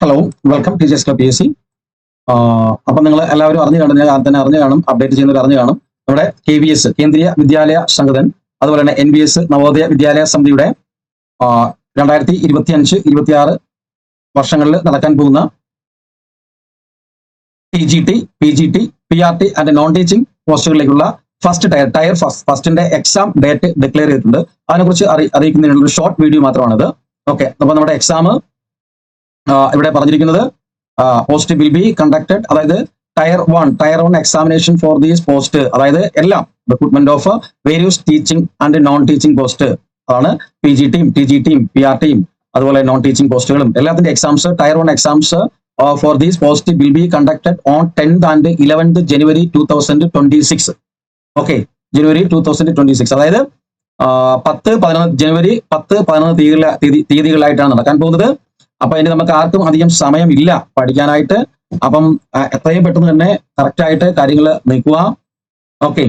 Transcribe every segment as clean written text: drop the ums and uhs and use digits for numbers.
Hello welcome teachers club PSC. അപ്പം നിങ്ങൾ എല്ലാവരും അറിഞ്ഞു കാണും, ഞാൻ തന്നെ അറിഞ്ഞു കാണും, അപ്ഡേറ്റ് ചെയ്യുന്നവർ അറിഞ്ഞു കാണും. നമ്മുടെ KVS കേന്ദ്രീയ വിദ്യാലയ സംഘടൻ, അതുപോലെ തന്നെ NVS നവോദയ വിദ്യാലയ സമിതിയുടെ 2025-26 വർഷങ്ങളിൽ നടക്കാൻ പോകുന്ന TGT, PGT, PRT and non teaching പോസ്റ്റുകളിലേക്കുള്ള ടയർ ഫസ്റ്റിന്റെ എക്സാം ഡേറ്റ് ഡിക്ലെയർ ചെയ്തിട്ടുണ്ട്. അതിനെക്കുറിച്ച് അറിയിക്കുന്നതിനുള്ള ഒരു ഷോർട്ട് വീഡിയോ മാത്രമാണിത്. ഓക്കെ, അപ്പോൾ നമ്മുടെ എക്സാം ഇവിടെ പറഞ്ഞിരിക്കുന്നത് പോസ്റ്റ് വിൽ ബി കണ്ടക്ടഡ്, അതായത് tier 1 examination for these post, അതായത് എല്ലാം recruitment of various teaching and non teaching post അതാണ് PGTയും TGTയും PRTയും അതുപോലെ നോൺ ടീച്ചിങ് പോസ്റ്റുകളും എല്ലാത്തിന്റെ exams tier 1 exams for these post will be conducted on 10th and 11th January 2026. Okay, ജനുവരി 2026, അതായത് 10-11 ജനുവരി 10-11 തീയതികളായിട്ടാണ് നടക്കാൻ പോകുന്നത്. അപ്പൊ ഇനി നമുക്ക് ആർക്കും അധികം സമയമില്ല പഠിക്കാനായിട്ട്. അപ്പം എത്രയും പെട്ടെന്ന് തന്നെ കറക്റ്റ് ആയിട്ട് കാര്യങ്ങൾ നീക്കുക. ഓക്കെ,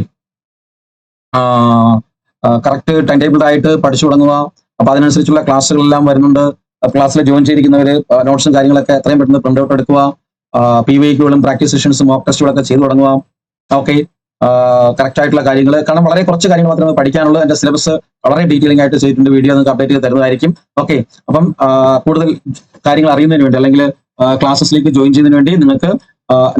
കറക്റ്റ് ടൈം ടേബിൾ ആയിട്ട് പഠിച്ചു തുടങ്ങുക. അപ്പൊ അതിനനുസരിച്ചുള്ള ക്ലാസ്സുകളെല്ലാം വരുന്നുണ്ട്. ക്ലാസ്സിൽ ജോയിൻ ചെയ്തിരിക്കുന്നവർ നോട്ട്സും കാര്യങ്ങളൊക്കെ എത്രയും പെട്ടെന്ന് പ്രിന്റ് ഔട്ട് എടുക്കുക. PYQകളും പ്രാക്ടീസ് സെഷൻസും മോക്ക് ടെസ്റ്റുകളൊക്കെ ചെയ്തു തുടങ്ങുക. ഓക്കെ, കറക്റ്റ് ആയിട്ടുള്ള കാര്യങ്ങൾ, കാരണം വളരെ കുറച്ച് കാര്യങ്ങൾ മാത്രമേ പഠിക്കാനുള്ളൂ. എന്റെ സിലബസ് വളരെ ഡീറ്റെയിലിംഗ് ആയിട്ട് ചെയ്തിട്ടുണ്ട്, വീഡിയോ നിങ്ങൾക്ക് അപ്ഡേറ്റ് ചെയ്ത് തരുന്നതായിരിക്കും. ഓക്കെ, അപ്പം കൂടുതൽ കാര്യങ്ങൾ അറിയുന്നതിന് വേണ്ടി അല്ലെങ്കിൽ ക്ലാസ്സസിലേക്ക് ജോയിൻ ചെയ്യുന്നതിന് വേണ്ടി നിങ്ങൾക്ക്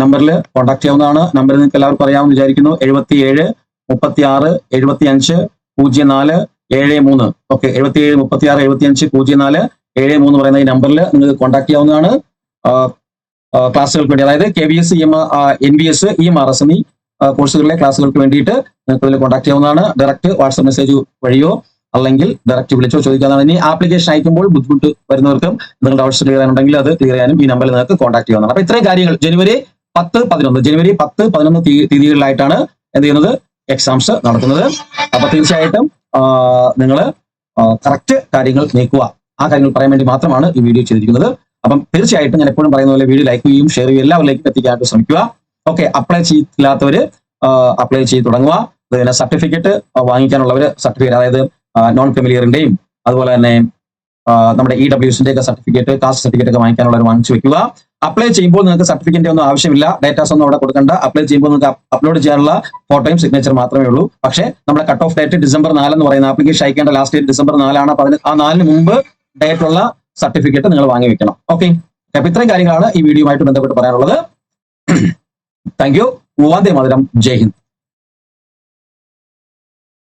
നമ്പറിൽ കോൺടാക്ട് ചെയ്യാവുന്നതാണ്. നമ്പർ നിങ്ങൾക്ക് എല്ലാവർക്കും അറിയാമെന്ന് വിചാരിക്കുന്നു. 77 36 75 04 73. ഓക്കെ, 77 36 75 04 73 പറയുന്ന ഈ നമ്പറിൽ നിങ്ങൾക്ക് കോൺടാക്ട് ചെയ്യാവുന്നതാണ് ക്ലാസ്സുകൾക്ക് വേണ്ടി. അതായത് KVS, NVS, EMRS എന്നീ കോഴ്സുകളിലെ ക്ലാസ്സുകൾക്ക് വേണ്ടിയിട്ട് നിങ്ങൾക്ക് ഇതിൽ കോൺടാക്ട് ചെയ്യാവുന്നതാണ്. ഡയറക്റ്റ് വാട്സ്ആപ്പ് മെസ്സേജ് വഴിയോ അല്ലെങ്കിൽ ഡയറക്റ്റ് വിളിച്ചോ ചോദിക്കാവുന്നതാണ്. ഇനി ആപ്ലിക്കേഷൻ അയക്കുമ്പോൾ ബുദ്ധിമുട്ട് വരുന്നവർക്കും നിങ്ങളുടെ ഡൗട്ട്സ് ക്ലിയർ ചെയ്യാനുണ്ടെങ്കിൽ അത് ക്ലിയർ ചെയ്യാനും ഈ നമ്പറിൽ നിങ്ങൾക്ക് കോൺടാക്ട് ചെയ്യാവുന്നതാണ്. അപ്പൊ ഇത്രയും കാര്യങ്ങൾ ജനുവരി 10-11 തീയതികളിലായിട്ടാണ് എന്ത് ചെയ്യുന്നത്, എക്സാംസ് നടത്തുന്നത്. അപ്പൊ തീർച്ചയായിട്ടും നിങ്ങൾ കറക്റ്റ് കാര്യങ്ങൾ നീക്കുക. ആ കാര്യങ്ങൾ പറയാൻ വേണ്ടി മാത്രമാണ് ഈ വീഡിയോ ചെയ്തിരിക്കുന്നത്. അപ്പം തീർച്ചയായിട്ടും ഞാൻ എപ്പോഴും പറയുന്ന പോലെ വീഡിയോ ലൈക്ക് ചെയ്യുകയും ഷെയർ ചെയ്യുകയും എല്ലാവരിലേക്കും എത്തിക്കാനായിട്ട് ശ്രമിക്കുക. ഓക്കെ, അപ്ലൈ ചെയ്തില്ലാത്തവര് അപ്ലൈ ചെയ്ത് തുടങ്ങുക. അതുപോലെ സർട്ടിഫിക്കറ്റ് വാങ്ങിക്കാനുള്ളവർ സർട്ടിഫിക്കറ്റ്, അതായത് നോൺ ഫെമിലിയറിന്റെയും അതുപോലെ തന്നെ നമ്മുടെ EWSന്റെ ഒക്കെ സർട്ടിഫിക്കറ്റ്, കാസ്റ്റ് സർട്ടിഫിക്കറ്റ് ഒക്കെ വാങ്ങിക്കാനുള്ളവർ വാങ്ങിച്ചു വെക്കുക. അപ്ലൈ ചെയ്യുമ്പോൾ നിങ്ങൾക്ക് സർട്ടിഫിക്കറ്റിന്റെ ഒന്നും ആവശ്യമില്ല, ഡേറ്റാസ് ഒന്നും അവിടെ കൊടുക്കണ്ട. അപ്ലൈ ചെയ്യുമ്പോൾ നിങ്ങൾക്ക് അപ്ലോഡ് ചെയ്യാനുള്ള ഫോട്ടോയും സിഗ്നേച്ചർ മാത്രമേ ഉള്ളൂ. പക്ഷേ നമ്മുടെ കട്ട് ഓഫ് ഡേറ്റ് December 4 എന്ന് പറയുന്ന ആപ്ലിക്കേഷൻ അയക്കേണ്ട ലാസ്റ്റ് ഡേറ്റ് December 4 ആണ്. ആ 4 മുമ്പ് ഡേറ്റ് ഉള്ള സർട്ടിഫിക്കറ്റ് നിങ്ങൾ വാങ്ങി വെക്കണം. ഓക്കെ, അപ്പൊ ഇത്രയും കാര്യങ്ങളാണ് ഈ വീഡിയോയുമായിട്ട് ബന്ധപ്പെട്ട് പറയാനുള്ളത്. Thank you. വന്ദേ മാതരം. ജയ് ഹിന്ദ്.